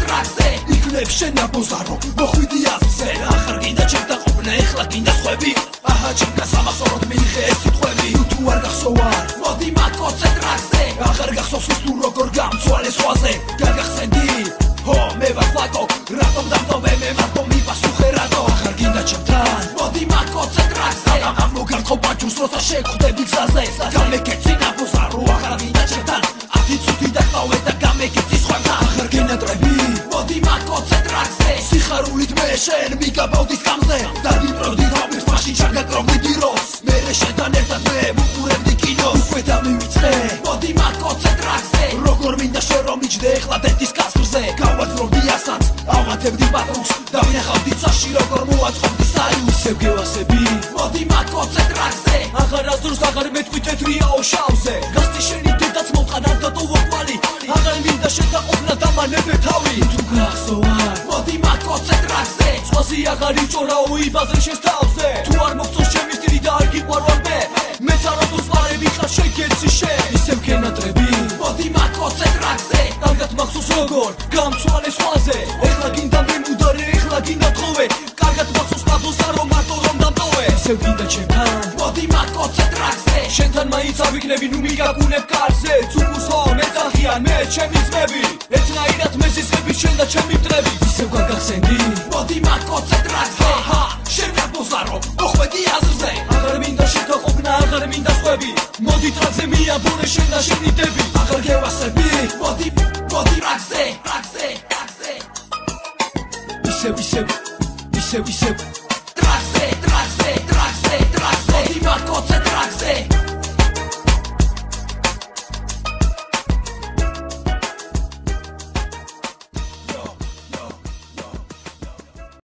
ტრაქზე იქნებ შენ ნაბოზარო მოხვიდი აზრზე ახარ გინდა ჩემთა ყოფნა ეხლა გინდა სხვები აჰა ჩემთა სამახსოვროდ მიიღე ეს სიტყვები თუ არ გახსოვარ მოდი მაკოცე ტრაქზე ახარ გახსოვს თუ როგორ გამცვალე სხვაზე გაგახსენდი ჰო მე ვარ ფლაკო რატომ დამტოვე მე მარტო მიპასუხე რატო ახარ გინდა ჩემთან მოდი მაკოცე ტრაქზე ამ მოგარხო ბაჭუს როცა შეგხვდები გზაზე გამეკეცი ნაბოზარო ახარ გინდა ჩემთან ათი და ყავე და გამეკეცი სხვებთან ახარ გენატრები მოდი მაკოცე ტრაქზე სიხარულით მე შენ მიგაბავდი სკამზე დაგიტროდი თავის მაშინ ჩაგაკროგვიდი როს მერე შენთან ერთად მე ვუყურებდი კინოს უკვე დამივიწყე მოდი მაკოცე ტრაქზე როგორ მინდა შენ რომ მიჯდე ეხლა დეთის კასრზე გავაძროვდი ასანს ავღათებდი პატრონს და ვინახავდი წაში როგორ მოაწყობდი საიუს ისევ გევასები მოდი მაკოცე ტრაქზე აღარ აზრს აღარ მეტყვი თეთრიაო შავზე გასცი შენი დედაც მომყადა დატოვო კვალი აღარ მინდა შენთან ყოფნა დამანებე თავი თუ გახსოვარ მოდი მაკოცე ტრაქზე სხვაზე აღარ იჭორაო იბაზრე შენს თავზე თუ არ მოგწონს ჩემი სტილი და არ გიყვარვარ მეც არ ვთოს პარები ხარ შეგეცი შენ ისევ გენატრები მოდი მაკოცე ტრაქზე კარგად მახსოვს როგორ გამცვალე სხვაზე ეხლა გინდა მემუდარე ეხლა გინდა თხოვე კარგად მახსოვს ნაბოზარო მარტო რომ დამტოვე ისევ გინდა ჩემთან მოდი მაკოცე ტრაქზე შენთან მაინც ავიქნები ნუ მიგაგუნებ კარზე ცუკუსო მეძახიან მე ჩემი ძმები ერთნაირად მეზიზები შენ და ჩემი მტრები ისევ გაგახსენდი მოდი მაკოცე ტრაქზე ჰა შენ ნაბოზარო მოხვედი აზრზე აღარ მინდა შენთან ყოფნა აღარ მინდა სხვები მოდი ტრაქზე მიაბოლე შენ და შენი დები აღარ გევასები მოდი ტრაქზე ისევ